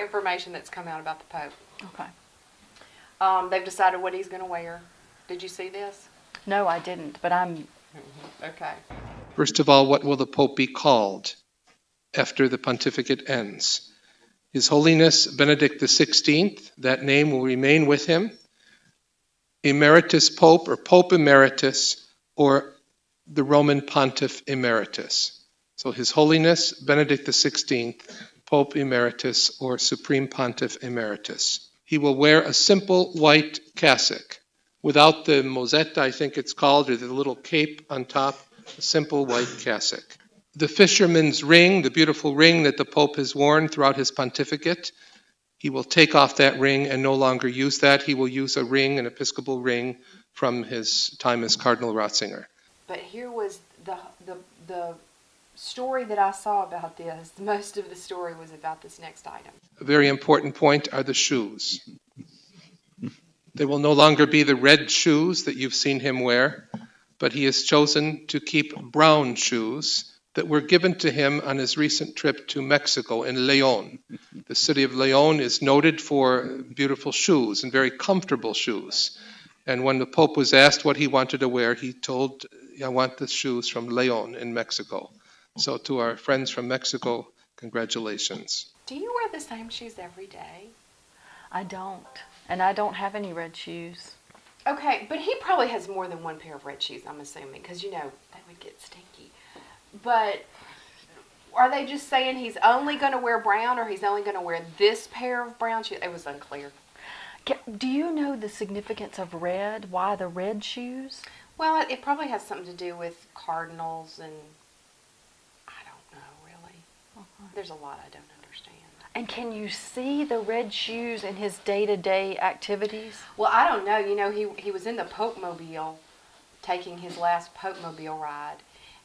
information that's come out about the Pope. Okay. They've decided what he's going to wear. Did you see this? No, I didn't, but I'm... Okay. First of all, what will the Pope be called after the pontificate ends? His Holiness Benedict XVI, that name will remain with him. Emeritus Pope or Pope Emeritus, or the Roman Pontiff Emeritus. So His Holiness Benedict XVI, Pope Emeritus, or Supreme Pontiff Emeritus. He will wear a simple white cassock without the mosetta, I think it's called, or the little cape on top, a simple white cassock. The fisherman's ring, the beautiful ring that the Pope has worn throughout his pontificate, he will take off that ring and no longer use that. He will use a ring, an episcopal ring, from his time as Cardinal Ratzinger. But here was the story that I saw about this. Most of the story was about this next item. A very important point are the shoes. They will no longer be the red shoes that you've seen him wear, but he has chosen to keep brown shoes that were given to him on his recent trip to Mexico in León. The city of León is noted for beautiful shoes and very comfortable shoes. And when the Pope was asked what he wanted to wear, he told, I want the shoes from León in Mexico. So to our friends from Mexico, congratulations. Do you wear the same shoes every day? I don't. And I don't have any red shoes. Okay, but he probably has more than one pair of red shoes, I'm assuming, because, you know, they would get stinky. But are they just saying he's only going to wear brown, or he's only going to wear this pair of brown shoes? It was unclear. Do you know the significance of red? Why the red shoes? Well, it probably has something to do with cardinals, and I don't know, really. Uh-huh. There's a lot I don't understand. And can you see the red shoes in his day-to-day activities? Well, I don't know. You know, he was in the Pope-mobile, taking his last Pope-mobile ride.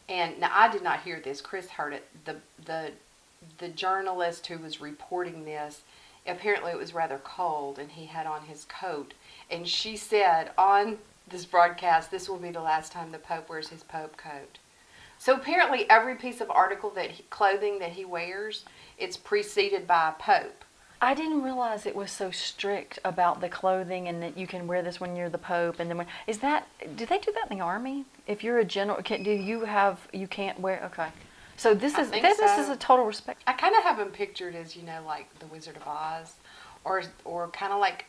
And now I did not hear this. Chris heard it. The journalist who was reporting this, apparently it was rather cold, and he had on his coat. And she said on this broadcast, this will be the last time the Pope wears his Pope coat. So apparently every piece of clothing that he wears, it's preceded by a Pope. I didn't realize it was so strict about the clothing and that you can wear this when you're the Pope, and then do they do that in the Army? If you're a general, you can't wear, okay. So this is a total respect. I kind of have them pictured as, you know, like the Wizard of Oz, or kind of like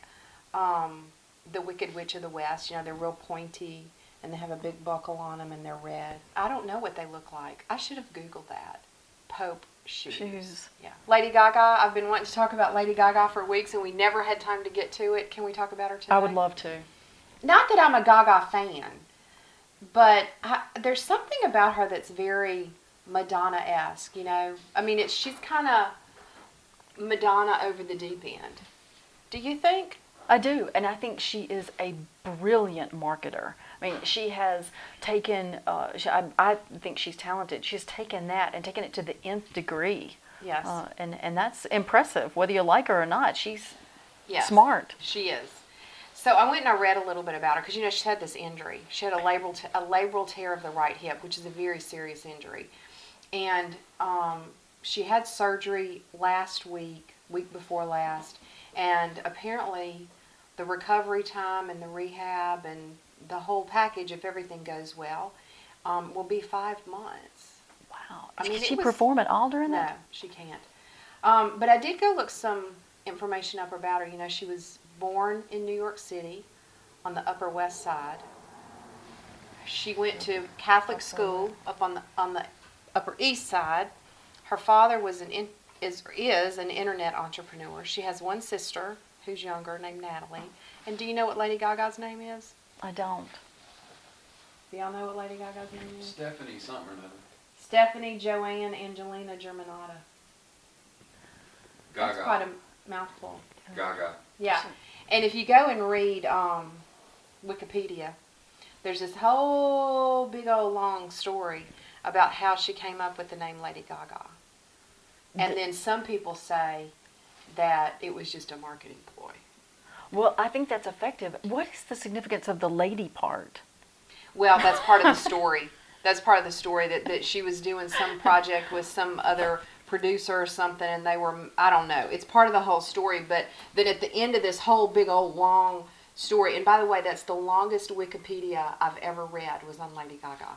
the Wicked Witch of the West. You know, they're real pointy and they have a big buckle on them and they're red. I don't know what they look like. I should have Googled that. Pope shoes. Yeah. Lady Gaga, I've been wanting to talk about Lady Gaga for weeks and we never had time to get to it. Can we talk about her today? I would love to. Not that I'm a Gaga fan, but there's something about her that's very Madonna-esque, you know? I mean, she's kind of Madonna over the deep end. Do you think? I do, and I think she is a brilliant marketer. I mean, she has taken, I think she's talented. She's taken that and taken it to the nth degree. Yes. And that's impressive, whether you like her or not. She's smart. She is. So I went and I read a little bit about her because, you know, she had this injury. She had a labral tear of the right hip, which is a very serious injury. And she had surgery week before last, and apparently the recovery time and the rehab and the whole package, if everything goes well, will be 5 months. Wow. Can she perform at all during that? No, she can't. But I did go look some information up about her. You know, she was born in New York City on the Upper West Side. She went to Catholic school up on the Upper East Side. Her father is an internet entrepreneur. She has one sister who's younger named Natalie. And do you know what Lady Gaga's name is? I don't. Do y'all know what Lady Gaga's name is? Stephanie something or another. Stephanie Joanne Angelina Germanata. Gaga. That's quite a mouthful. Gaga. Yeah. And if you go and read Wikipedia, there's this whole big old long story about how she came up with the name Lady Gaga. And then some people say that it was just a marketing ploy. Well, I think that's effective. What is the significance of the lady part? Well, that's part of the story. That's part of the story that she was doing some project with some other producer or something, and they were, I don't know, it's part of the whole story, but then at the end of this whole big old long story, and by the way, that's the longest Wikipedia I've ever read, was on Lady Gaga.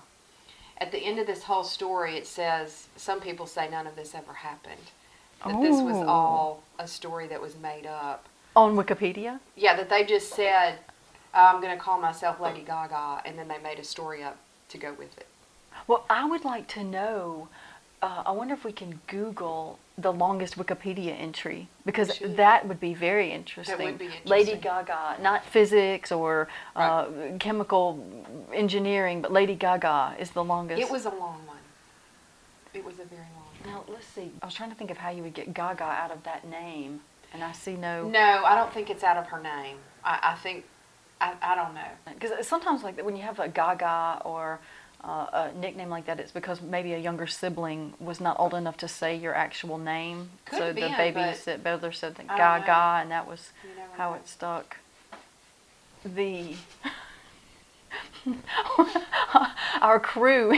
At the end of this whole story, it says, some people say none of this ever happened. That this was all a story that was made up. On Wikipedia? Yeah, that they just said, I'm going to call myself Lady Gaga, and then they made a story up to go with it. Well, I would like to know, I wonder if we can Google the longest Wikipedia entry, because that would be very interesting. That would be interesting. Lady Gaga, not physics or chemical engineering, but Lady Gaga is the longest. It was a long one. It was a very long one. Now, let's see. I was trying to think of how you would get Gaga out of that name, and I see no... No, I don't think it's out of her name. I think, I don't know. Because sometimes, like, when you have a Gaga or a nickname like that, it's because maybe a younger sibling was not old enough to say your actual name. Could so have the been, baby but brother said the I don't Gaga, and that was You never how know. it stuck. The our crew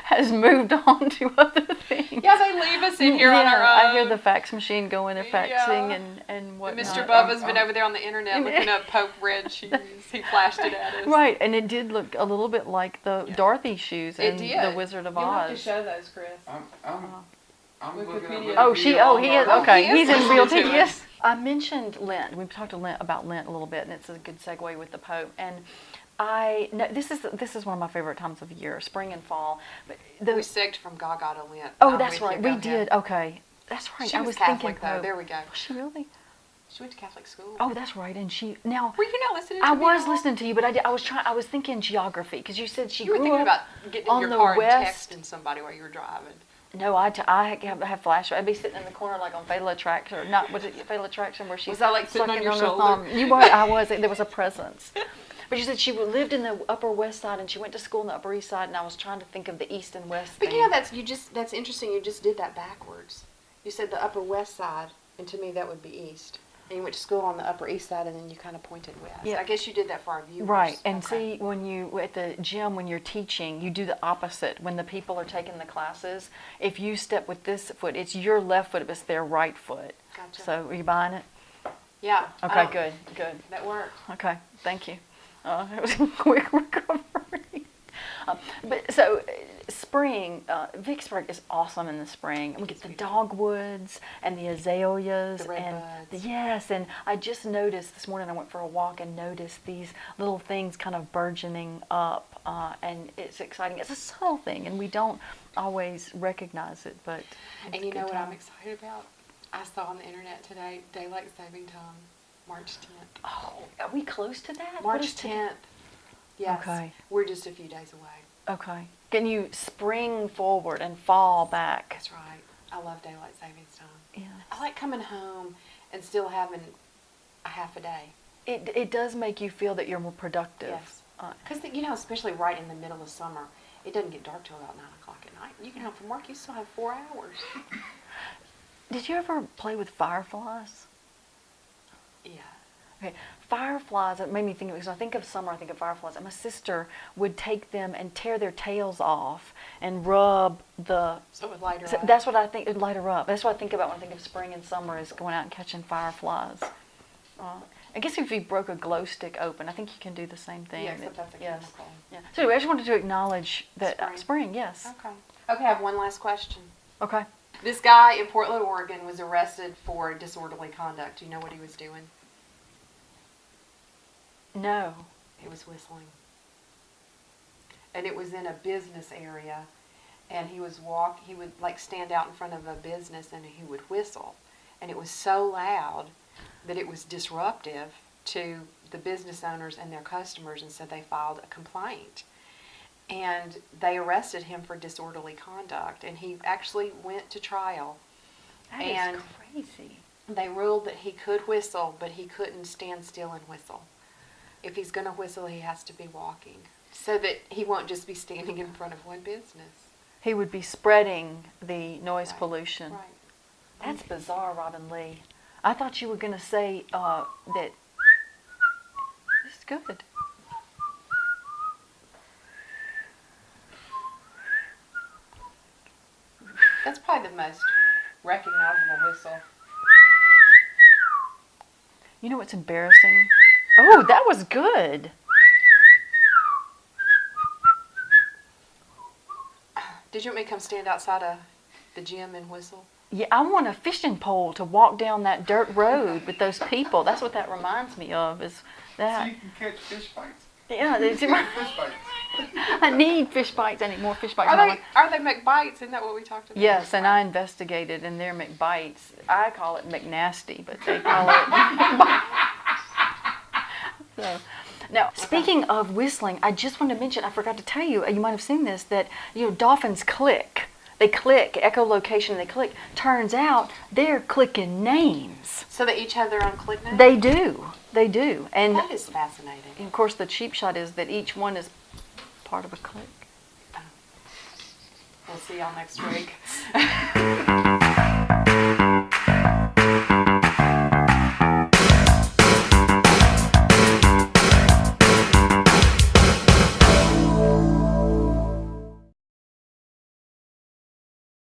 has moved on to other things. Yeah, they leave us in here on our own. I hear the fax machine going and faxing Yeah. and And whatnot. Mr. Bubba's been over there on the internet looking up Pope Red shoes. He flashed it at us. Right, and it did look a little bit like the Dorothy shoes It in did. The Wizard of Oz. You'll have to show those, Chris. I'm looking at Wikipedia. Oh, he is, Oh, okay, he is he's in listening real to time, it. yes. I mentioned Lent, we've talked about Lent a little bit, and it's a good segue with the Pope, and this is one of my favorite times of year, spring and fall. But We segged from Gaga to Lent. oh, I'm that's with you. right, Go we ahead. did, okay, that's right, She I was was Catholic, thinking though. Pope. There we go. Was she really? She went to Catholic school. Oh, that's right, and now, Were you not listening to I me was at all? listening to you, but I was thinking geography, because you said she You were grew thinking up about getting in on your the car west. and texting somebody while you were driving. No, I have flashbacks. I'd be sitting in the corner like on Fatal Attraction, or not, was it Fatal Attraction where she's Was I, like, sitting on sucking your her shoulder? thumb? You were, I was, there was a presence. But you said she lived in the Upper West Side and she went to school in the Upper East Side, and I was trying to think of the East and West But thing. you know, that's interesting. You just did that backwards. You said the Upper West Side, and to me that would be East. And you went to school on the Upper East Side, and then you kind of pointed west. Yeah. I guess you did that for our viewers. Right, and Okay. see, when you, at the gym, when you're teaching, you do the opposite. When the people are taking the classes, if you step with this foot, it's your left foot, but it's their right foot. Gotcha. So, are you buying it? Yeah. Okay, good. That worked. Okay, thank you. It was a quick recovery. But so, spring, Vicksburg is awesome in the spring. We get the dogwoods and the azaleas. The red and buds. Yes, and I just noticed this morning, I went for a walk and noticed these little things kind of burgeoning up, and it's exciting. It's a subtle thing, and we don't always recognize it, but it's And you a know good what I'm time. excited about? I saw on the internet today, Daylight Saving Time, March 10th. Oh, are we close to that? What March is today? 10th. Yes. Okay. We're just a few days away. Okay. Can you spring forward and fall back? That's right. I love Daylight Savings Time. Yes. I like coming home and still having a half a day. It does make you feel that you're more productive. Yes. Because, you know, especially right in the middle of summer, it doesn't get dark till about 9 o'clock at night. You get home from work, you still have 4 hours. Did you ever play with fireflies? Yeah. Okay, fireflies, it made me think of, because I think of summer, I think of fireflies, and my sister would take them and tear their tails off and rub the... So it would light her So up. that's what I think, it would light her up. That's what I think about when I think of spring and summer, is going out and catching fireflies. I guess if you broke a glow stick open, I think you can do the same thing. Yeah, except that's a Yes. chemical. Yeah. So anyway, I just wanted to acknowledge that Spring. spring, yes. Okay. Okay, I have one last question. Okay. This guy in Portland, Oregon was arrested for disorderly conduct. Do you know what he was doing? No. He was whistling. And it was in a business area, and he would like stand out in front of a business and he would whistle. And it was so loud that it was disruptive to the business owners and their customers, and so they filed a complaint. And they arrested him for disorderly conduct, and he actually went to trial. That And is crazy. They ruled that he could whistle, but he couldn't stand still and whistle. If he's going to whistle, he has to be walking, so that he won't just be standing in front of one business. He would be spreading the noise Right. pollution. Right. That's bizarre, Robyn Lee. I thought you were going to say that. This is good. That's probably the most recognizable whistle. You know what's embarrassing? Oh, that was good. Did you want me to come stand outside of the gym and whistle? Yeah, I want a fishing pole to walk down that dirt road with those people. That's what that reminds me of, is So that. you can catch fish bites. Yeah, Fish bites. I need fish bites. I need more fish bites. Are they McBites? Isn't that what we talked about? Yes, and I investigated, and they're McBites. I call it McNasty, but they call it McBites. So, now, speaking of whistling, I just wanted to mention, I forgot to tell you, you might have seen this, that, dolphins click. They click, echolocation, they click. Turns out they're clicking names. So they each have their own click name? They do. They do. And That is fascinating. of course, the cheap shot is that each one is part of a click. We'll see y'all next week.